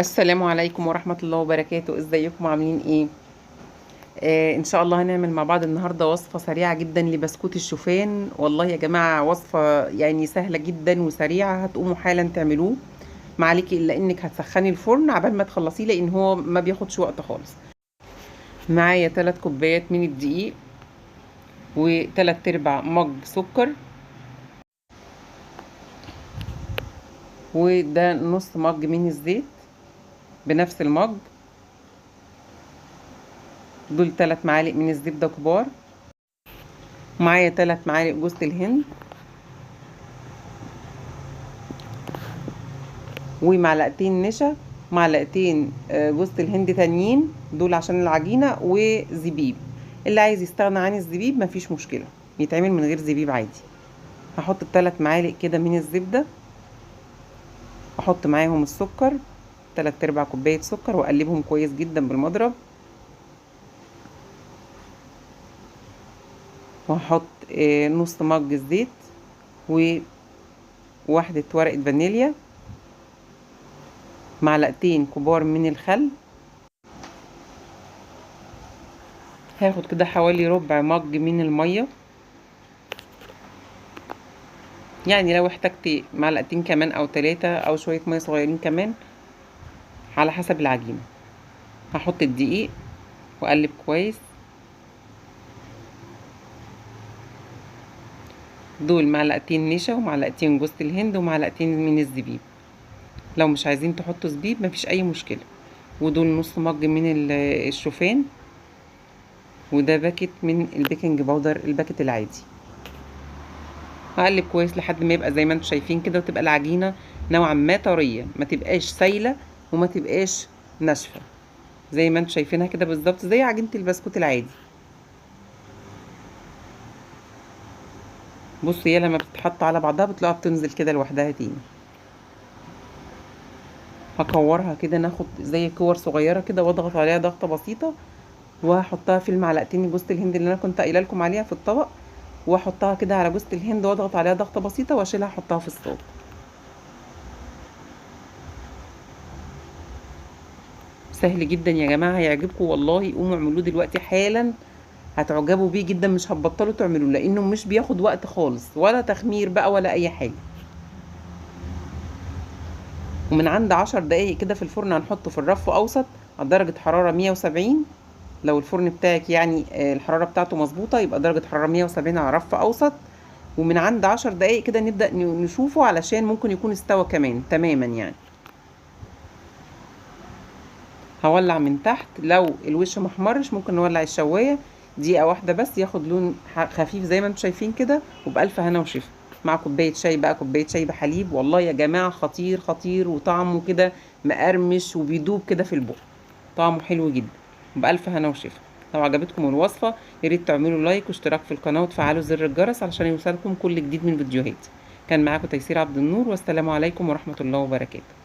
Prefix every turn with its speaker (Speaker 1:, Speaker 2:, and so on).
Speaker 1: السلام عليكم ورحمة الله وبركاته. ازيكم عاملين ايه؟ ان شاء الله هنعمل مع بعض النهاردة وصفة سريعة جدا لبسكوت الشوفان. والله يا جماعة وصفة يعني سهلة جدا وسريعة، هتقوموا حالا تعملوه. ما عليكي الا انك هتسخني الفرن عبال ما تخلصيه، لان هو ما بياخدش وقت خالص. معايا 3 كوبايات من الدقيق، و3 ارباع مج سكر، وده نص مج من الزيت بنفس المج. دول 3 معالق من الزبدة كبار. معايا 3 معالق جوز الهند، ومعلقتين نشا، معلقتين جوز الهند تانيين دول عشان العجينة، وزبيب. اللي عايز يستغنى عن الزبيب مفيش مشكلة، يتعمل من غير زبيب عادي. هحط 3 معالق كده من الزبدة، احط معاهم السكر 3 ارباع كوباية سكر، واقلبهم كويس جدا بالمضرب. وهحط نص مج الزيت، وواحدة ورقة فانيليا، معلقتين كبار من الخل. هاخد كده حوالي ربع مج من المية، يعني لو احتجتي معلقتين كمان او 3 او شوية مية صغيرين كمان على حسب العجينة. هحط الدقيق واقلب كويس. دول معلقتين نشا، ومعلقتين جوز الهند، ومعلقتين من الزبيب. لو مش عايزين تحطوا زبيب مفيش اي مشكلة. ودول نص مج من الشوفان، وده باكت من البيكنج باودر الباكت العادي. هقلب كويس لحد ما يبقى زي ما انتم شايفين كده، وتبقى العجينة نوعا ما طرية، ما تبقاش سايلة وما تبقاش ناشفة، زي ما انتم شايفينها كده بالظبط زي عجينة البسكوت العادي. بصوا هي لما بتتحط على بعضها بتلاقيها بتنزل كده لوحدها تاني. هكورها كده، ناخد زي كور صغيرة كده واضغط عليها ضغطة بسيطة، وهحطها في المعلقتين جوز الهند اللي انا كنت قايله لكم عليها في الطبق، واحطها كده على جوز الهند واضغط عليها ضغطة بسيطة، واشيلها احطها في الصاج. سهل جدا يا جماعة، هيعجبكم والله. قوموا اعملوه دلوقتي حالا، هتعجبوا بيه جدا، مش هتبطلوا تعملوه، لانه مش بياخد وقت خالص، ولا تخمير بقى ولا اي حاجة. ومن عند 10 دقايق كده في الفرن، هنحطه في الرف اوسط على درجة حرارة 170. لو الفرن بتاعك يعني الحرارة بتاعته مظبوطة، يبقى درجة حرارة 170 على رف اوسط. ومن عند 10 دقايق كده نبدأ نشوفه، علشان ممكن يكون استوى كمان تماما يعني. هولع من تحت، لو الوش محمرش ممكن نولع الشواية دقيقة واحدة بس، ياخد لون خفيف زي ما انتم شايفين كده، وبألف هنا وشفا. مع كوباية شاي بقى، كوباية شاي بحليب. والله يا جماعة خطير خطير، وطعمه كده مقرمش وبيدوب كده في البق، طعمه حلو جدا. بألف هنا وشفا. لو عجبتكم الوصفة ياريت تعملوا لايك واشتراك في القناة، وتفعلوا زر الجرس علشان يوصلكم كل جديد من فيديوهاتي. كان معاكم تيسير عبد النور، والسلام عليكم ورحمة الله وبركاته.